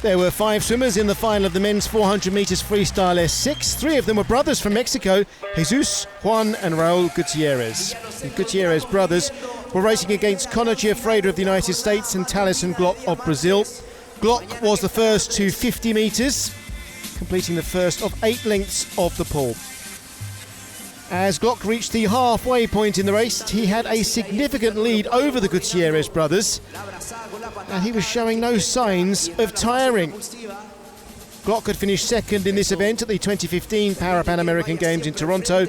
There were 5 swimmers in the final of the men's 400 metres freestyle S6. 3 of them were brothers from Mexico, Jesus, Juan and Raul Gutierrez. The Gutierrez brothers were racing against Conor Giuffredo of the United States and Thaleson Glock of Brazil. Glock was the first to 50 metres, completing the first of 8 lengths of the pool. As Glock reached the halfway point in the race, he had a significant lead over the Gutierrez brothers, and he was showing no signs of tiring. Glock had finished second in this event at the 2015 Parapan American Games in Toronto,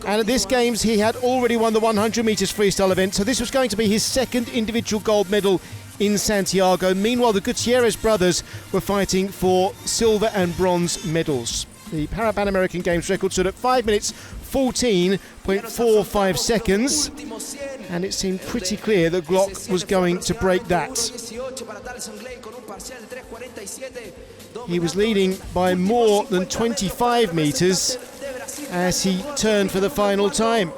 and at this Games he had already won the 100 metres freestyle event, so this was going to be his second individual gold medal in Santiago. Meanwhile, the Gutierrez brothers were fighting for silver and bronze medals. The Parapan American Games record stood at 5 minutes 14.45 seconds, and it seemed pretty clear that Glock was going to break that. He was leading by more than 25 metres as he turned for the final time.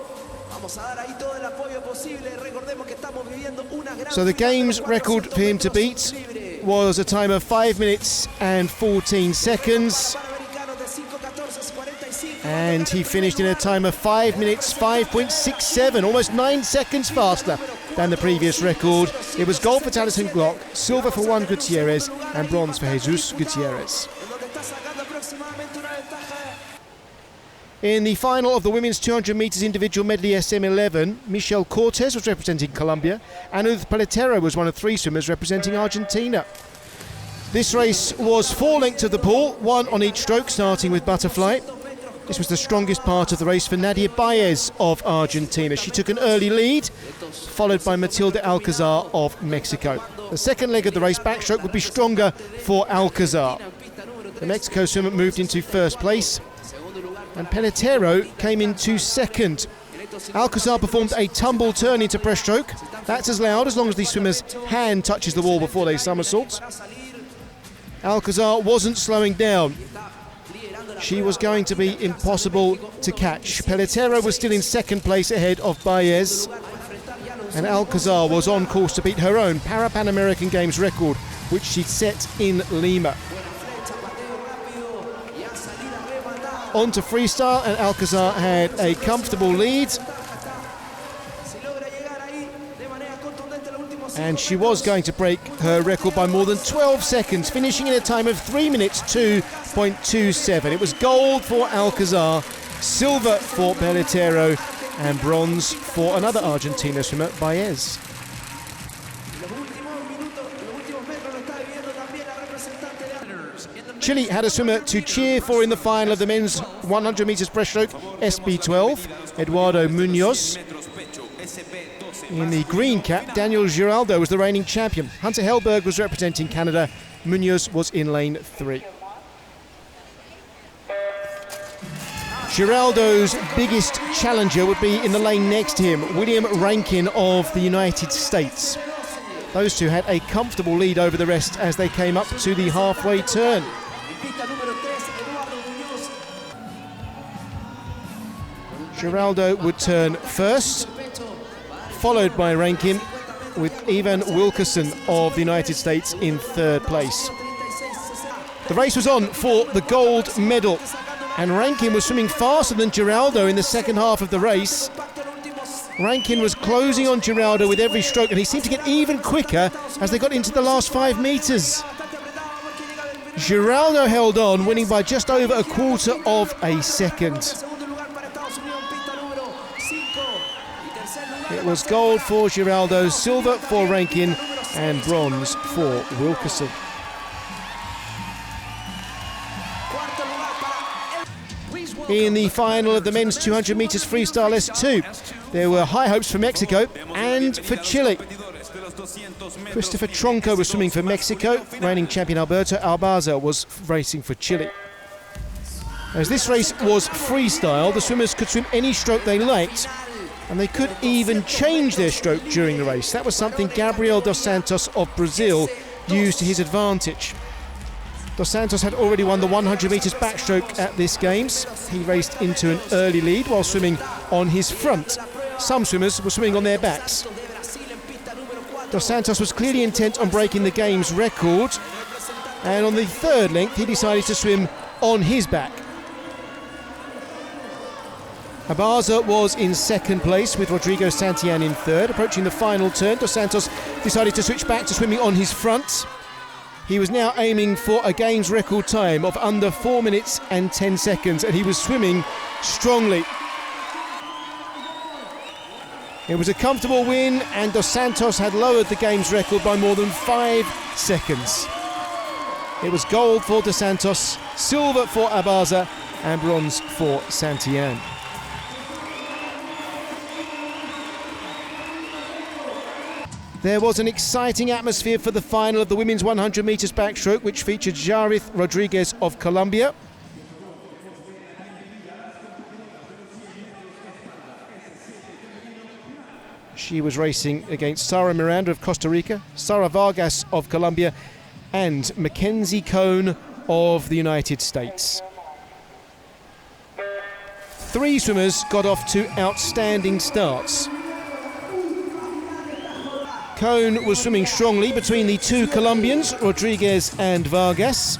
So the Games record for him to beat was a time of 5 minutes and 14 seconds. And he finished in a time of 5 minutes 5.67, almost 9 seconds faster than the previous record. It was gold for Thaleson Glock, silver for Juan Gutierrez and bronze for Jesus Gutierrez. In the final of the women's 200 metres individual medley SM11, Michelle Cortez was representing Colombia, and Uth Pelletiero was one of 3 swimmers representing Argentina. This race was 4 lengths of the pool, 1 on each stroke, starting with butterfly. This was the strongest part of the race for Nadia Baez of Argentina. She took an early lead, followed by Matilda Alcazar of Mexico. The second leg of the race, backstroke, would be stronger for Alcazar. The Mexico swimmer moved into first place, and Pelletiero came into second. Alcazar performed a tumble turn into breaststroke. That's as loud as long as the swimmer's hand touches the wall before they somersault. Alcazar wasn't slowing down. She was going to be impossible to catch. Pelletiero was still in second place ahead of Baez, and Alcazar was on course to beat her own Parapan American Games record, which she'd set in Lima. On to freestyle, and Alcazar had a comfortable lead, and she was going to break her record by more than 12 seconds, finishing in a time of 3 minutes 2.27. It was gold for Alcazar, silver for Pelletiero, and bronze for another Argentina swimmer, Baez. Chile had a swimmer to cheer for in the final of the men's 100 metres breaststroke SB12, Eduardo Munoz. In the green cap, Daniel Giraldo was the reigning champion. Hunter Hellberg was representing Canada. Munoz was in lane 3. Giraldo's biggest challenger would be in the lane next to him, William Rankin of the United States. Those two had a comfortable lead over the rest as they came up to the halfway turn. Giraldo would turn first, followed by Rankin, with Ivan Wilkerson of the United States in third place. The race was on for the gold medal, and Rankin was swimming faster than Giraldo in the second half of the race. Rankin was closing on Giraldo with every stroke, and he seemed to get even quicker as they got into the last 5 metres. Giraldo held on, winning by just over a quarter of a second. It was gold for Giraldo, silver for Rankin, and bronze for Wilkerson. In the final of the men's 200 metres freestyle S2, there were high hopes for Mexico and for Chile. Christopher Tronco was swimming for Mexico. Reigning champion Alberto Albaza was racing for Chile. As this race was freestyle, the swimmers could swim any stroke they liked, and they could even change their stroke during the race. That was something Gabriel dos Santos of Brazil used to his advantage. Dos Santos had already won the 100 metres backstroke at this Games. He raced into an early lead while swimming on his front. Some swimmers were swimming on their backs. Dos Santos was clearly intent on breaking the Games record, And on the third length, he decided to swim on his back. Abarza was in second place with Rodrigo Santillan in third. Approaching the final turn, Dos Santos decided to switch back to swimming on his front. He was now aiming for a games record time of under 4 minutes and 10 seconds, and he was swimming strongly. It was a comfortable win, and Dos Santos had lowered the games record by more than 5 seconds. It was gold for Dos Santos, silver for Abarza, and bronze for Santillan. There was an exciting atmosphere for the final of the women's 100 metres backstroke, which featured Jarith Rodriguez of Colombia. She was racing against Sara Miranda of Costa Rica, Sara Vargas of Colombia, and Mackenzie Cohn of the United States. 3 swimmers got off to outstanding starts. Cohn was swimming strongly between the 2 Colombians, Rodriguez and Vargas.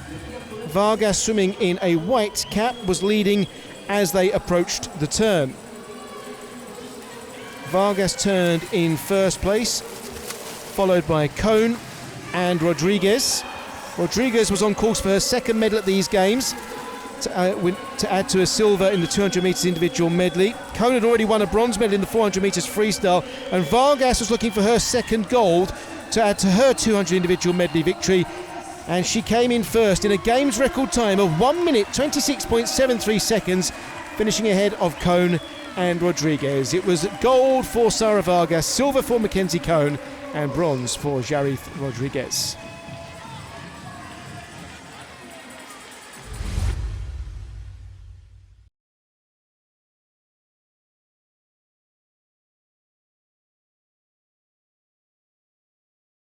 Vargas, swimming in a white cap, was leading as they approached the turn. Vargas turned in first place, followed by Cohn and Rodriguez. Rodriguez was on course for her second medal at these games, to add to a silver in the 200 metres individual medley. Cohn had already won a bronze medal in the 400 metres freestyle, and Vargas was looking for her second gold to add to her 200 individual medley victory, and she came in first in a games record time of 1 minute 26.73 seconds, finishing ahead of Cohn and Rodriguez. It was gold for Sara Vargas, silver for Mackenzie Cohn, and bronze for Jarith Rodriguez.